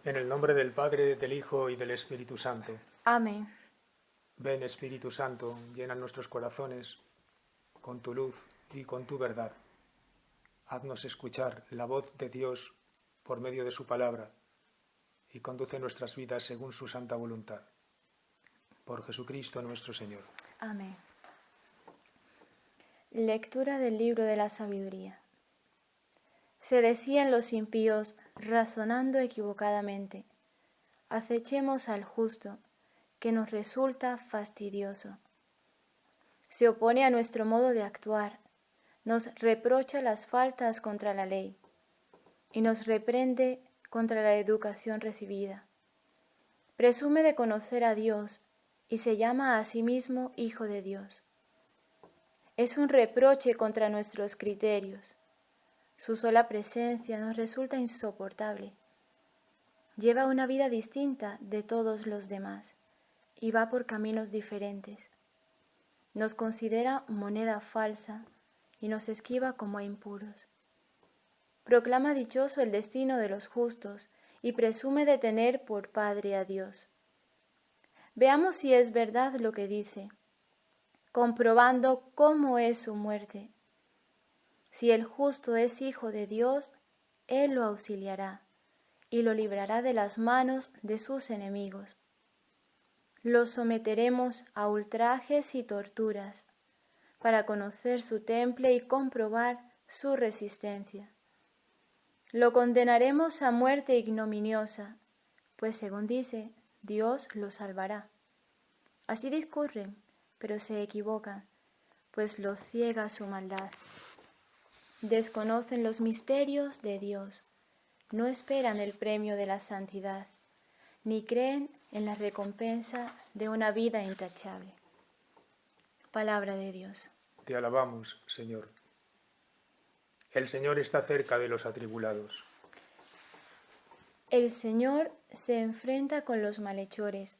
En el nombre del Padre, del Hijo y del Espíritu Santo. Amén. Ven, Espíritu Santo, llena nuestros corazones con tu luz y con tu verdad. Haznos escuchar la voz de Dios por medio de su palabra y conduce nuestras vidas según su santa voluntad. Por Jesucristo nuestro Señor. Amén. Lectura del libro de la sabiduría. Se decían los impíos, razonando equivocadamente: acechemos al justo, que nos resulta fastidioso. Se opone a nuestro modo de actuar, nos reprocha las faltas contra la ley y nos reprende contra la educación recibida. Presume de conocer a Dios y se llama a sí mismo Hijo de Dios. Es un reproche contra nuestros criterios. Su sola presencia nos resulta insoportable. Lleva una vida distinta de todos los demás y va por caminos diferentes. Nos considera moneda falsa y nos esquiva como a impuros. Proclama dichoso el destino de los justos y presume de tener por Padre a Dios. Veamos si es verdad lo que dice, comprobando cómo es su muerte. Si el justo es hijo de Dios, Él lo auxiliará y lo librará de las manos de sus enemigos. Lo someteremos a ultrajes y torturas para conocer su temple y comprobar su resistencia. Lo condenaremos a muerte ignominiosa, pues según dice, Dios lo salvará. Así discurren, pero se equivocan, pues lo ciega su maldad. Desconocen los misterios de Dios, no esperan el premio de la santidad, ni creen en la recompensa de una vida intachable. Palabra de Dios. Te alabamos, Señor. El Señor está cerca de los atribulados. El Señor se enfrenta con los malhechores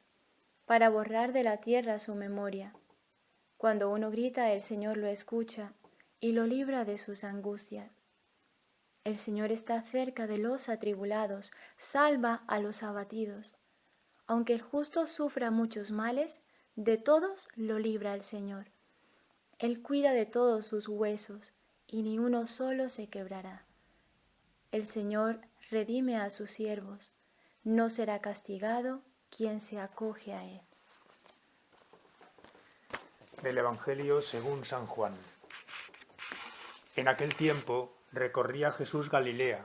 para borrar de la tierra su memoria. Cuando uno grita, el Señor lo escucha y lo libra de sus angustias. El Señor está cerca de los atribulados, salva a los abatidos. Aunque el justo sufra muchos males, de todos lo libra el Señor. Él cuida de todos sus huesos, y ni uno solo se quebrará. El Señor redime a sus siervos, no será castigado quien se acoge a Él. Del Evangelio según San Juan. En aquel tiempo recorría Jesús Galilea,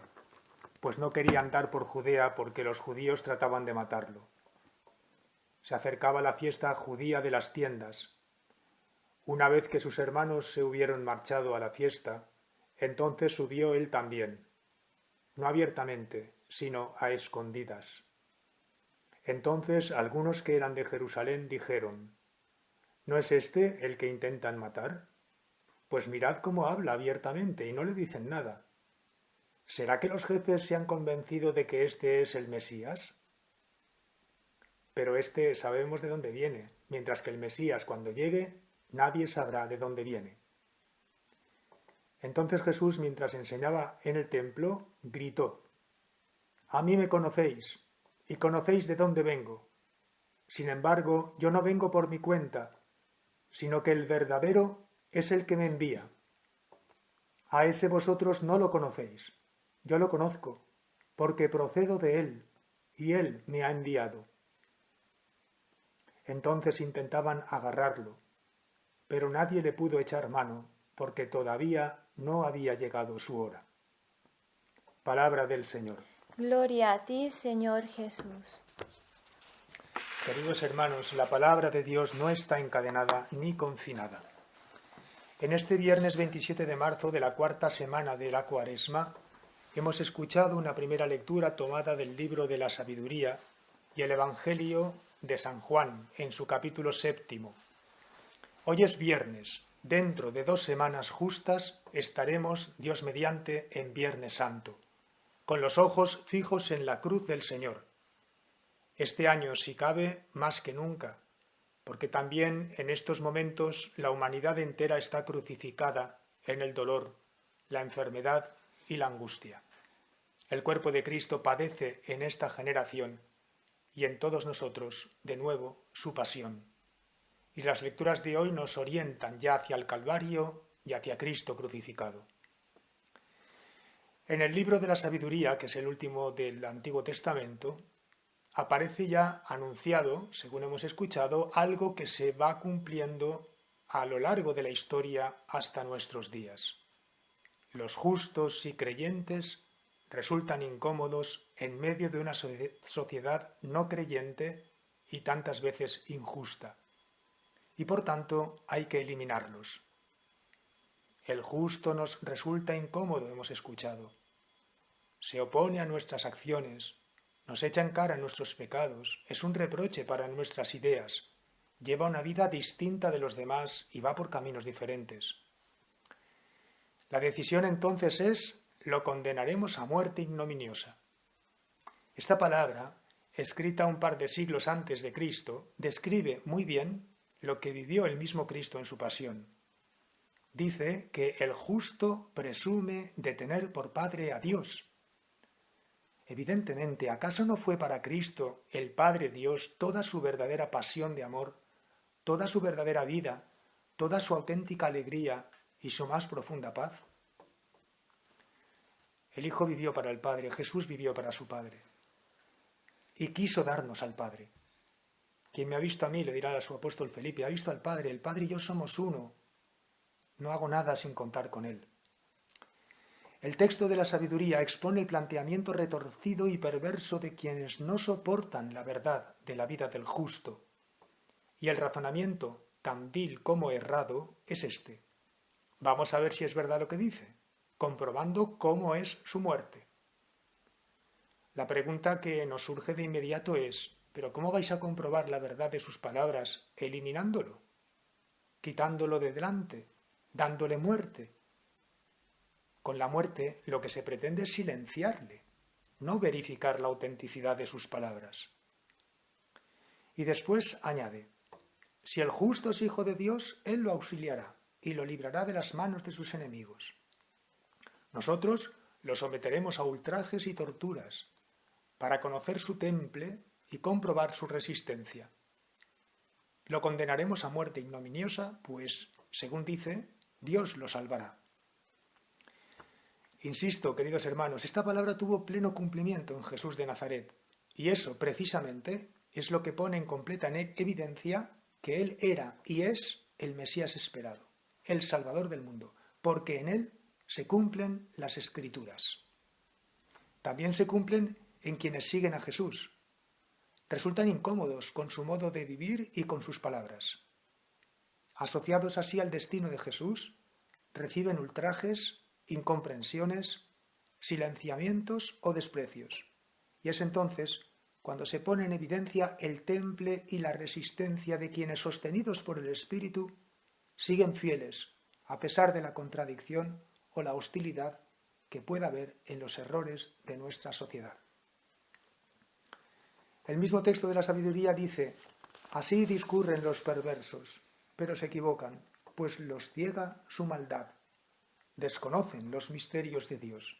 pues no quería andar por Judea porque los judíos trataban de matarlo. Se acercaba la fiesta judía de las tiendas. Una vez que sus hermanos se hubieron marchado a la fiesta, entonces subió él también, no abiertamente, sino a escondidas. Entonces algunos que eran de Jerusalén dijeron: ¿no es este el que intentan matar? Pues mirad cómo habla abiertamente y no le dicen nada. ¿Será que los jefes se han convencido de que este es el Mesías? Pero este sabemos de dónde viene, mientras que el Mesías, cuando llegue, nadie sabrá de dónde viene. Entonces Jesús, mientras enseñaba en el templo, gritó: «A mí me conocéis, y conocéis de dónde vengo. Sin embargo, yo no vengo por mi cuenta, sino que el verdadero es el que me envía. A ese vosotros no lo conocéis, yo lo conozco, porque procedo de él, y él me ha enviado». Entonces intentaban agarrarlo, pero nadie le pudo echar mano, porque todavía no había llegado su hora. Palabra del Señor. Gloria a ti, Señor Jesús. Queridos hermanos, la palabra de Dios no está encadenada ni confinada. En este viernes 27 de marzo de la cuarta semana de la Cuaresma, hemos escuchado una primera lectura tomada del libro de la Sabiduría y el Evangelio de San Juan, en su capítulo 7. Hoy es viernes. Dentro de 2 semanas justas estaremos, Dios mediante, en Viernes Santo, con los ojos fijos en la cruz del Señor. Este año, si cabe, más que nunca, porque también en estos momentos la humanidad entera está crucificada en el dolor, la enfermedad y la angustia. El cuerpo de Cristo padece en esta generación y en todos nosotros, de nuevo, su pasión. Y las lecturas de hoy nos orientan ya hacia el Calvario y hacia Cristo crucificado. En el libro de la sabiduría, que es el último del Antiguo Testamento, aparece ya anunciado, según hemos escuchado, algo que se va cumpliendo a lo largo de la historia hasta nuestros días. Los justos y creyentes resultan incómodos en medio de una sociedad no creyente y tantas veces injusta, y por tanto hay que eliminarlos. El justo nos resulta incómodo, hemos escuchado. Se opone a nuestras acciones, nos echa en cara nuestros pecados, es un reproche para nuestras ideas, lleva una vida distinta de los demás y va por caminos diferentes. La decisión entonces es: lo condenaremos a muerte ignominiosa. Esta palabra, escrita un par de siglos antes de Cristo, describe muy bien lo que vivió el mismo Cristo en su pasión. Dice que el justo presume de tener por Padre a Dios. Evidentemente, ¿acaso no fue para Cristo, el Padre Dios, toda su verdadera pasión de amor, toda su verdadera vida, toda su auténtica alegría y su más profunda paz? El Hijo vivió para el Padre, Jesús vivió para su Padre. Y quiso darnos al Padre. Quien me ha visto a mí, le dirá a su apóstol Felipe, ha visto al Padre, el Padre y yo somos uno. No hago nada sin contar con Él. El texto de la sabiduría expone el planteamiento retorcido y perverso de quienes no soportan la verdad de la vida del justo. Y el razonamiento, tan vil como errado, es este. Vamos a ver si es verdad lo que dice, comprobando cómo es su muerte. La pregunta que nos surge de inmediato es: ¿pero cómo vais a comprobar la verdad de sus palabras eliminándolo? Quitándolo de delante, dándole muerte. Con la muerte lo que se pretende es silenciarle, no verificar la autenticidad de sus palabras. Y después añade: si el justo es hijo de Dios, Él lo auxiliará y lo librará de las manos de sus enemigos. Nosotros lo someteremos a ultrajes y torturas para conocer su temple y comprobar su resistencia. Lo condenaremos a muerte ignominiosa, pues, según dice, Dios lo salvará. Insisto, queridos hermanos, esta palabra tuvo pleno cumplimiento en Jesús de Nazaret, y eso, precisamente, es lo que pone en completa evidencia que Él era y es el Mesías esperado, el Salvador del mundo, porque en Él se cumplen las Escrituras. También se cumplen en quienes siguen a Jesús. Resultan incómodos con su modo de vivir y con sus palabras. Asociados así al destino de Jesús, reciben ultrajes, incomprensiones, silenciamientos o desprecios. Y es entonces cuando se pone en evidencia el temple y la resistencia de quienes, sostenidos por el Espíritu, siguen fieles, a pesar de la contradicción o la hostilidad que pueda haber en los errores de nuestra sociedad. El mismo texto de la sabiduría dice: así discurren los perversos, pero se equivocan, pues los ciega su maldad. Desconocen los misterios de Dios.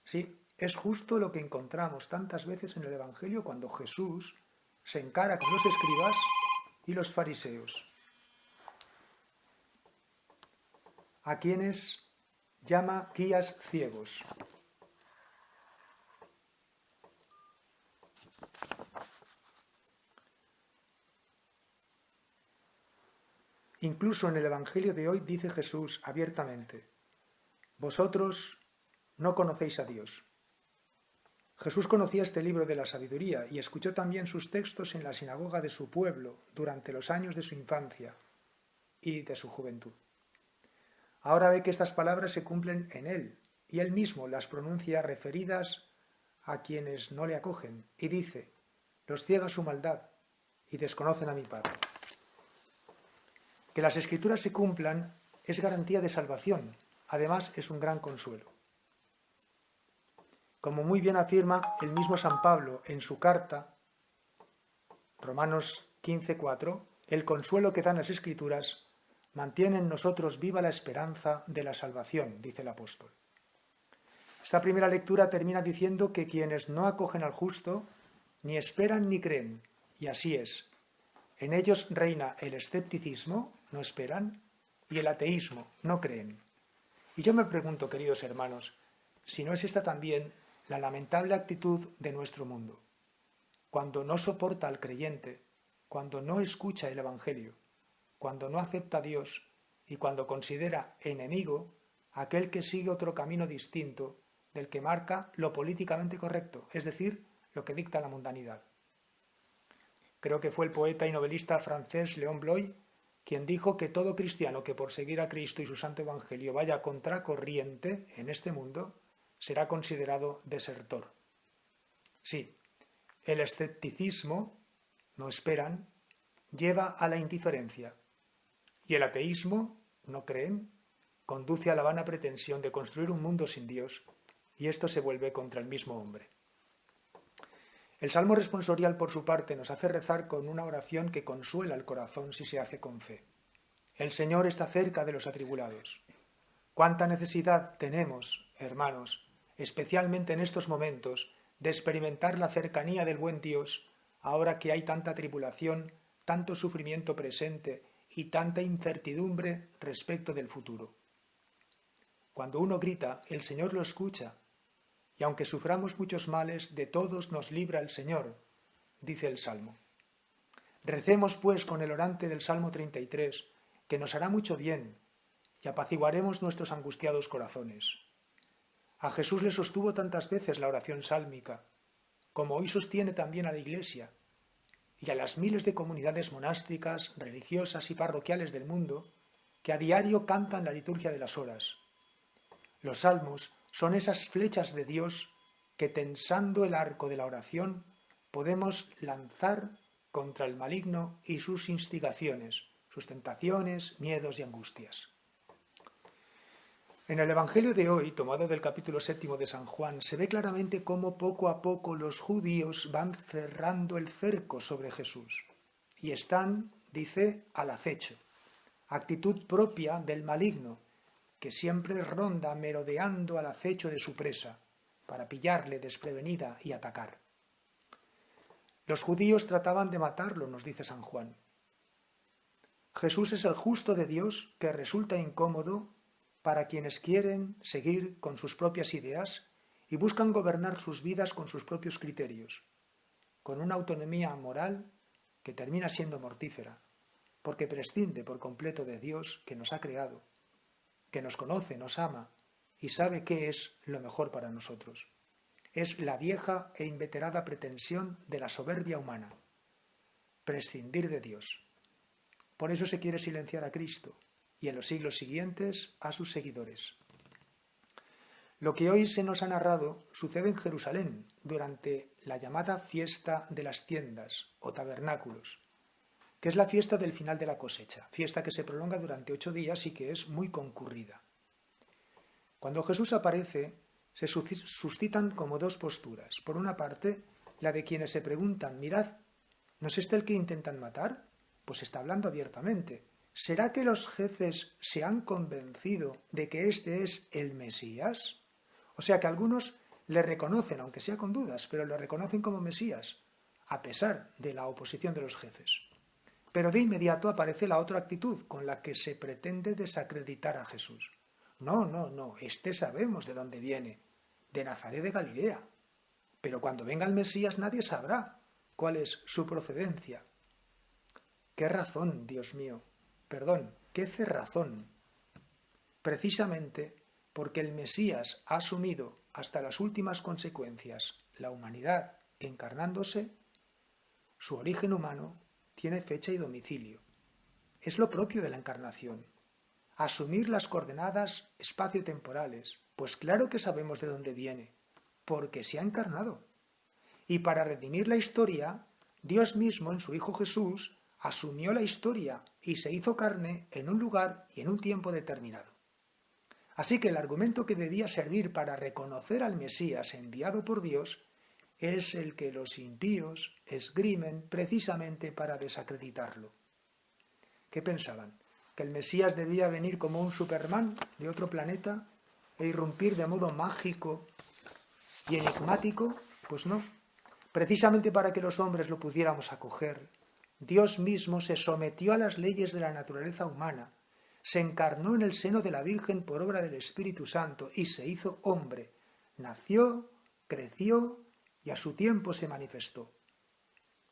Sí, es justo lo que encontramos tantas veces en el Evangelio cuando Jesús se encara con los escribas y los fariseos, a quienes llama guías ciegos. Incluso en el Evangelio de hoy dice Jesús abiertamente: vosotros no conocéis a Dios. Jesús conocía este libro de la sabiduría y escuchó también sus textos en la sinagoga de su pueblo durante los años de su infancia y de su juventud. Ahora ve que estas palabras se cumplen en él y él mismo las pronuncia referidas a quienes no le acogen y dice: los ciega su maldad y desconocen a mi Padre. Que las Escrituras se cumplan es garantía de salvación, además es un gran consuelo. Como muy bien afirma el mismo San Pablo en su carta, Romanos 15:4, el consuelo que dan las Escrituras mantiene en nosotros viva la esperanza de la salvación, dice el apóstol. Esta primera lectura termina diciendo que quienes no acogen al justo ni esperan ni creen, y así es. En ellos reina el escepticismo, no esperan, y el ateísmo, no creen. Y yo me pregunto, queridos hermanos, si no es esta también la lamentable actitud de nuestro mundo, cuando no soporta al creyente, cuando no escucha el Evangelio, cuando no acepta a Dios y cuando considera enemigo aquel que sigue otro camino distinto del que marca lo políticamente correcto, es decir, lo que dicta la mundanidad. Creo que fue el poeta y novelista francés Léon Bloy quien dijo que todo cristiano que por seguir a Cristo y su santo Evangelio vaya contracorriente en este mundo será considerado desertor. Sí, el escepticismo, no esperan, lleva a la indiferencia, y el ateísmo, no creen, conduce a la vana pretensión de construir un mundo sin Dios, y esto se vuelve contra el mismo hombre. El Salmo responsorial, por su parte, nos hace rezar con una oración que consuela el corazón si se hace con fe. El Señor está cerca de los atribulados. Cuánta necesidad tenemos, hermanos, especialmente en estos momentos, de experimentar la cercanía del buen Dios, ahora que hay tanta tribulación, tanto sufrimiento presente y tanta incertidumbre respecto del futuro. Cuando uno grita, el Señor lo escucha, y aunque suframos muchos males, de todos nos libra el Señor, dice el Salmo. Recemos, pues, con el orante del Salmo 33, que nos hará mucho bien, y apaciguaremos nuestros angustiados corazones. A Jesús le sostuvo tantas veces la oración sálmica, como hoy sostiene también a la Iglesia, y a las miles de comunidades monásticas, religiosas y parroquiales del mundo, que a diario cantan la liturgia de las horas. Los salmos son esas flechas de Dios que, tensando el arco de la oración, podemos lanzar contra el maligno y sus instigaciones, sus tentaciones, miedos y angustias. En el Evangelio de hoy, tomado del capítulo 7 de San Juan, se ve claramente cómo poco a poco los judíos van cerrando el cerco sobre Jesús y están, dice, al acecho, actitud propia del maligno, que siempre ronda merodeando al acecho de su presa, para pillarle desprevenida y atacar. Los judíos trataban de matarlo, nos dice San Juan. Jesús es el justo de Dios que resulta incómodo para quienes quieren seguir con sus propias ideas y buscan gobernar sus vidas con sus propios criterios, con una autonomía moral que termina siendo mortífera, porque prescinde por completo de Dios que nos ha creado, que nos conoce, nos ama y sabe qué es lo mejor para nosotros. Es la vieja e inveterada pretensión de la soberbia humana, prescindir de Dios. Por eso se quiere silenciar a Cristo y en los siglos siguientes a sus seguidores. Lo que hoy se nos ha narrado sucede en Jerusalén durante la llamada fiesta de las tiendas o tabernáculos, que es la fiesta del final de la cosecha, fiesta que se prolonga durante 8 días y que es muy concurrida. Cuando Jesús aparece, se suscitan como dos posturas. Por una parte, la de quienes se preguntan, mirad, ¿no es este el que intentan matar? Pues está hablando abiertamente. ¿Será que los jefes se han convencido de que este es el Mesías? O sea que algunos le reconocen, aunque sea con dudas, pero lo reconocen como Mesías, a pesar de la oposición de los jefes. Pero de inmediato aparece la otra actitud con la que se pretende desacreditar a Jesús. No, este sabemos de dónde viene, de Nazaret de Galilea. Pero cuando venga el Mesías nadie sabrá cuál es su procedencia. ¡Qué razón, Dios mío! ¡Qué cerrazón! Precisamente porque el Mesías ha asumido hasta las últimas consecuencias la humanidad encarnándose, su origen humano tiene fecha y domicilio. Es lo propio de la encarnación. Asumir las coordenadas espacio-temporales, pues claro que sabemos de dónde viene, porque se ha encarnado. Y para redimir la historia, Dios mismo en su Hijo Jesús asumió la historia y se hizo carne en un lugar y en un tiempo determinado. Así que el argumento que debía servir para reconocer al Mesías enviado por Dios es el que los impíos esgrimen precisamente para desacreditarlo. ¿Qué pensaban? ¿Que el Mesías debía venir como un Superman de otro planeta e irrumpir de modo mágico y enigmático, pues no. Precisamente para que los hombres lo pudiéramos acoger, Dios mismo se sometió a las leyes de la naturaleza humana, se encarnó en el seno de la Virgen por obra del Espíritu Santo y se hizo hombre. Nació, creció y a su tiempo se manifestó.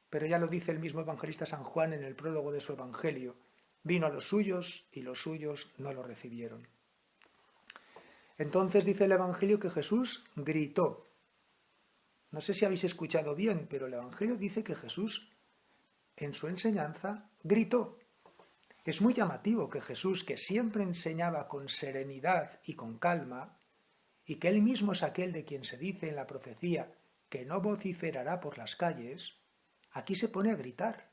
Pero ya lo dice el mismo evangelista San Juan en el prólogo de su Evangelio: vino a los suyos y los suyos no lo recibieron. Entonces dice el Evangelio que Jesús gritó. No sé si habéis escuchado bien, pero el Evangelio dice que Jesús, en su enseñanza, gritó. Es muy llamativo que Jesús, que siempre enseñaba con serenidad y con calma, y que él mismo es aquel de quien se dice en la profecía que no vociferará por las calles, aquí se pone a gritar.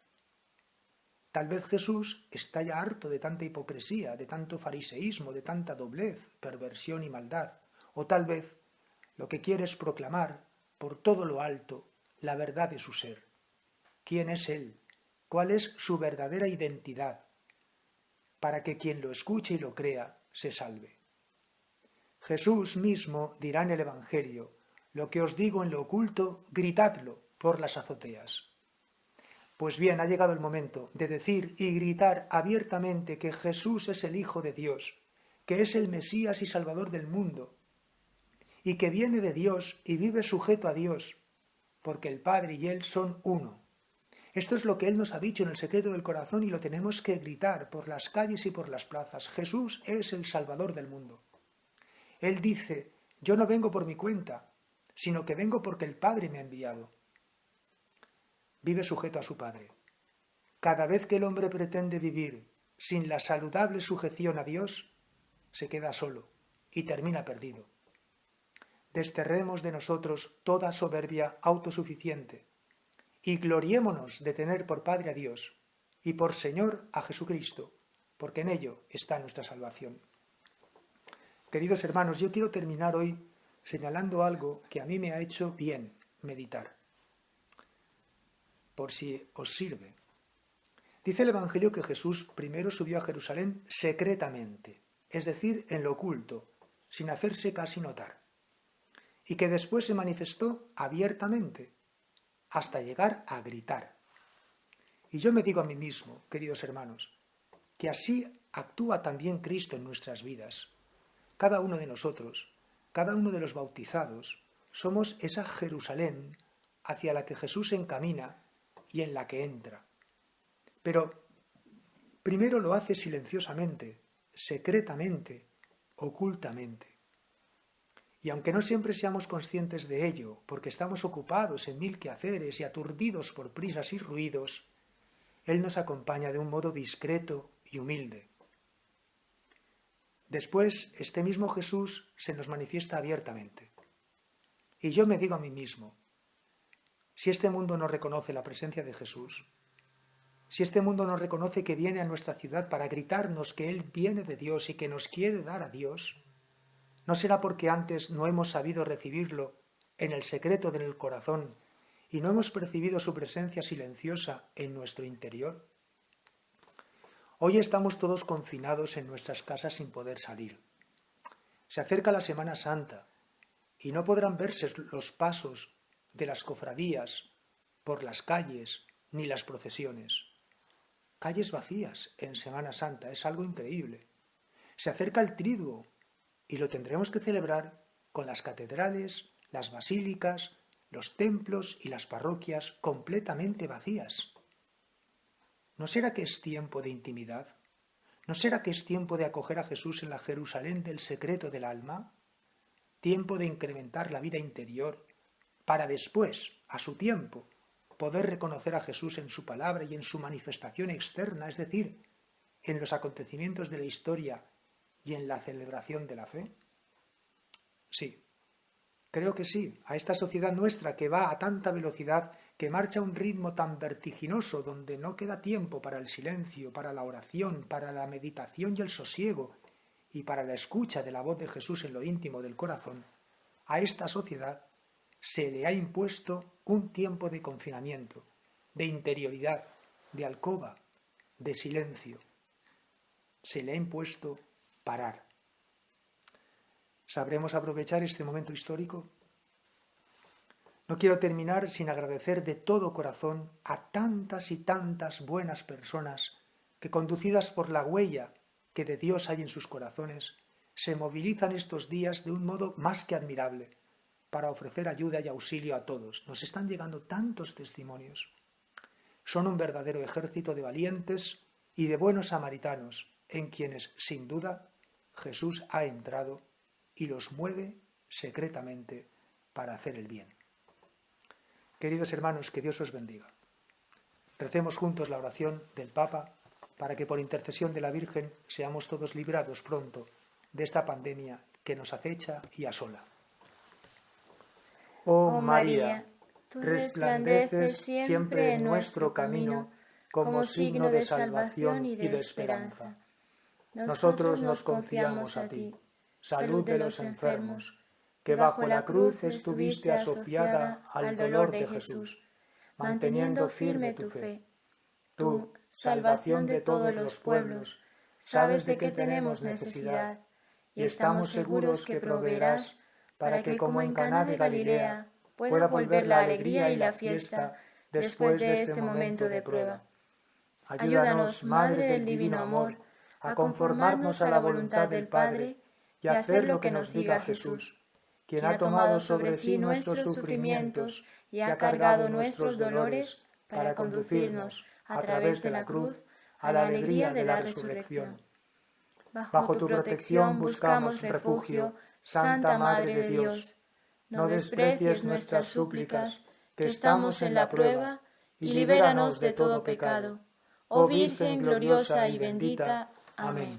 Tal vez Jesús está ya harto de tanta hipocresía, de tanto fariseísmo, de tanta doblez, perversión y maldad, o tal vez lo que quiere es proclamar por todo lo alto la verdad de su ser. ¿Quién es Él? ¿Cuál es su verdadera identidad? Para que quien lo escuche y lo crea se salve. Jesús mismo dirá en el Evangelio: lo que os digo en lo oculto, gritadlo por las azoteas. Pues bien, ha llegado el momento de decir y gritar abiertamente que Jesús es el Hijo de Dios, que es el Mesías y Salvador del mundo, y que viene de Dios y vive sujeto a Dios, porque el Padre y Él son uno. Esto es lo que Él nos ha dicho en el secreto del corazón y lo tenemos que gritar por las calles y por las plazas. Jesús es el Salvador del mundo. Él dice: yo no vengo por mi cuenta, sino que vengo porque el Padre me ha enviado. Vive sujeto a su Padre. Cada vez que el hombre pretende vivir sin la saludable sujeción a Dios, se queda solo y termina perdido. Desterremos de nosotros toda soberbia autosuficiente y gloriémonos de tener por Padre a Dios y por Señor a Jesucristo, porque en ello está nuestra salvación. Queridos hermanos, yo quiero terminar hoy señalando algo que a mí me ha hecho bien meditar, por si os sirve. Dice el Evangelio que Jesús primero subió a Jerusalén secretamente, es decir, en lo oculto, sin hacerse casi notar, y que después se manifestó abiertamente, hasta llegar a gritar. Y yo me digo a mí mismo, queridos hermanos, que así actúa también Cristo en nuestras vidas. Cada uno de nosotros, cada uno de los bautizados, somos esa Jerusalén hacia la que Jesús se encamina y en la que entra. Pero primero lo hace silenciosamente, secretamente, ocultamente. Y aunque no siempre seamos conscientes de ello, porque estamos ocupados en mil quehaceres y aturdidos por prisas y ruidos, Él nos acompaña de un modo discreto y humilde. Después, este mismo Jesús se nos manifiesta abiertamente. Y yo me digo a mí mismo, si este mundo no reconoce la presencia de Jesús, si este mundo no reconoce que viene a nuestra ciudad para gritarnos que Él viene de Dios y que nos quiere dar a Dios, ¿no será porque antes no hemos sabido recibirlo en el secreto del corazón y no hemos percibido su presencia silenciosa en nuestro interior? Hoy estamos todos confinados en nuestras casas sin poder salir. Se acerca la Semana Santa y no podrán verse los pasos de las cofradías por las calles ni las procesiones. Calles vacías en Semana Santa, es algo increíble. Se acerca el Triduo y lo tendremos que celebrar con las catedrales, las basílicas, los templos y las parroquias completamente vacías. ¿No será que es tiempo de intimidad? ¿No será que es tiempo de acoger a Jesús en la Jerusalén del secreto del alma? Tiempo de incrementar la vida interior para después, a su tiempo, poder reconocer a Jesús en su palabra y en su manifestación externa, es decir, en los acontecimientos de la historia y en la celebración de la fe. Sí, creo que sí, a esta sociedad nuestra que va a tanta velocidad, que marcha a un ritmo tan vertiginoso, donde no queda tiempo para el silencio, para la oración, para la meditación y el sosiego, y para la escucha de la voz de Jesús en lo íntimo del corazón, a esta sociedad se le ha impuesto un tiempo de confinamiento, de interioridad, de alcoba, de silencio. Se le ha impuesto parar. ¿Sabremos aprovechar este momento histórico? No quiero terminar sin agradecer de todo corazón a tantas y tantas buenas personas que, conducidas por la huella que de Dios hay en sus corazones, se movilizan estos días de un modo más que admirable para ofrecer ayuda y auxilio a todos. Nos están llegando tantos testimonios. Son un verdadero ejército de valientes y de buenos samaritanos en quienes, sin duda, Jesús ha entrado y los mueve secretamente para hacer el bien. Queridos hermanos, que Dios os bendiga. Recemos juntos la oración del Papa para que por intercesión de la Virgen seamos todos librados pronto de esta pandemia que nos acecha y asola. Oh María, tú resplandeces siempre en nuestro camino como signo de salvación y de esperanza. Nosotros nos confiamos a ti, salud de los enfermos, que bajo la cruz estuviste asociada al dolor de Jesús, manteniendo firme tu fe. Tú, salvación de todos los pueblos, sabes de qué tenemos necesidad, y estamos seguros que proveerás para que, como en Caná de Galilea, pueda volver la alegría y la fiesta después de este momento de prueba. Ayúdanos, Madre del Divino Amor, a conformarnos a la voluntad del Padre y a hacer lo que nos diga Jesús, quien ha tomado sobre sí nuestros sufrimientos y ha cargado nuestros dolores para conducirnos, a través de la cruz, a la alegría de la resurrección. Bajo tu protección buscamos refugio, Santa Madre de Dios. No desprecies nuestras súplicas, que estamos en la prueba, y libéranos de todo pecado. Oh Virgen gloriosa y bendita. Amén.